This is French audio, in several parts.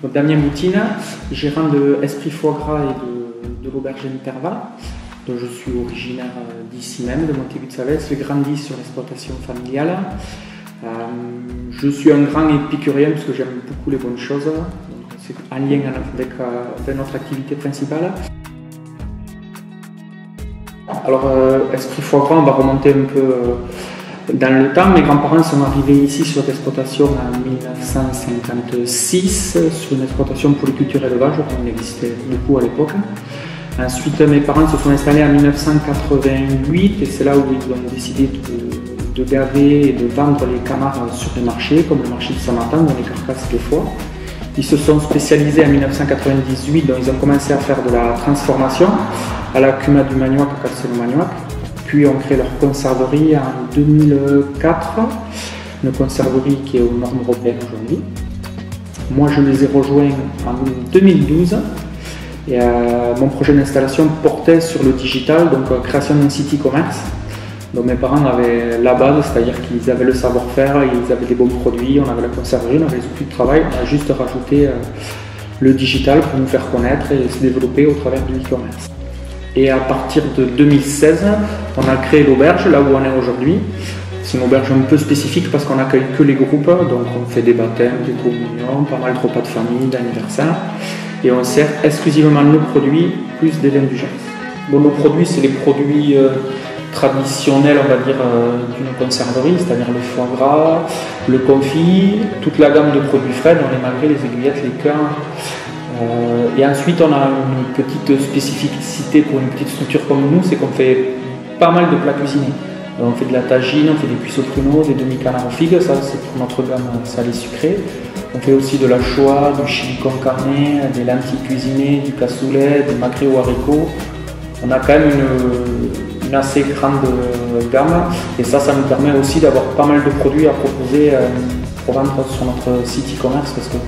Donc, Damien Boutine, gérant de Esprit Foie Gras et de l'auberge Intervalle. Donc, je suis originaire d'ici même, de Montaigu-de-Salès. J'ai grandi sur l'exploitation familiale. Je suis un grand épicurien parce que j'aime beaucoup les bonnes choses. C'est en lien avec notre activité principale. Alors, Esprit Foie Gras, on va remonter un peu dans le temps. Mes grands-parents sont arrivés ici sur l'exploitation en 1956, sur une exploitation polyculture élevage, on existait beaucoup à l'époque. Ensuite, mes parents se sont installés en 1988 et c'est là où ils ont décidé de gaver et de vendre les canards sur les marchés, comme le marché de Saint-Martin, dans les carcasses de foie. Ils se sont spécialisés en 1998, donc ils ont commencé à faire de la transformation à la Cuma du Magnoac, à Castelnau-Magnoac. Puis ont créé leur conserverie en 2004, une conserverie qui est aux normes européennes aujourd'hui. Moi, je les ai rejoints en 2012 et mon projet d'installation portait sur le digital, donc création d'un site e-commerce. Donc mes parents avaient la base, c'est-à-dire qu'ils avaient le savoir-faire, ils avaient des bons produits, on avait la conserverie, on avait les outils de travail, on a juste rajouté le digital pour nous faire connaître et se développer au travers du e-commerce. Et à partir de 2016, on a créé l'auberge, là où on est aujourd'hui. C'est une auberge un peu spécifique parce qu'on n'accueille que les groupes, donc on fait des baptêmes, des communions, pas mal de repas de famille, d'anniversaire. Et on sert exclusivement nos produits, plus des indulgences. Bon, nos produits, c'est les produits traditionnels, on va dire, d'une conserverie, c'est-à-dire le foie gras, le confit, toute la gamme de produits frais, dont les magrets, les aiguillettes, les cœurs. Et ensuite, on a une petite spécificité pour une petite structure comme nous, c'est qu'on fait pas mal de plats cuisinés. On fait de la tagine, on fait des cuisses au pruneau, des demi-canards aux figues, ça c'est pour notre gamme salé sucré. On fait aussi de la choix, du chili con carne, des lentilles cuisinées, du cassoulet, des magrets aux haricots. On a quand même une assez grande gamme et ça nous permet aussi d'avoir pas mal de produits à proposer pour vendre sur notre site e-commerce parce que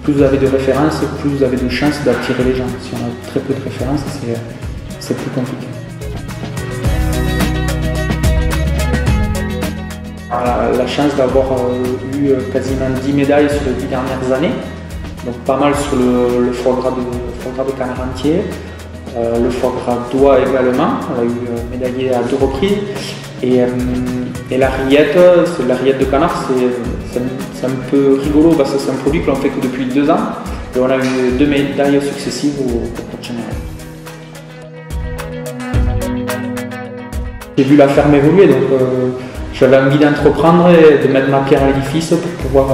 plus vous avez de références, plus vous avez de chances d'attirer les gens. Si on a très peu de références, c'est plus compliqué. On a la chance d'avoir eu quasiment 10 médailles sur les 10 dernières années, donc pas mal sur le foie gras de canard entier, le foie gras d'oie également, on a eu médaillé à 2 reprises, et la rillette, la rillette de canard, c'est un peu rigolo parce que c'est un produit que l'on fait que depuis 2 ans, et on a eu 2 médailles successives au concours général. J'ai vu la ferme évoluer, donc j'avais envie d'entreprendre et de mettre ma pierre à l'édifice pour pouvoir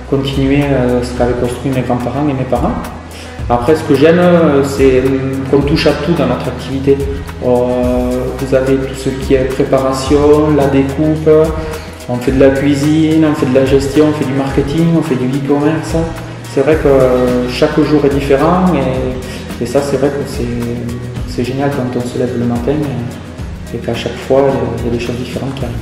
continuer ce qu'avaient construit mes grands-parents et mes parents. Après, ce que j'aime, c'est qu'on touche à tout dans notre activité. Vous avez tout ce qui est préparation, la découpe, on fait de la cuisine, on fait de la gestion, on fait du marketing, on fait du e-commerce. C'est vrai que chaque jour est différent et ça, c'est vrai que c'est génial quand on se lève le matin et qu'à chaque fois, il y a des choses différentes qui arrivent.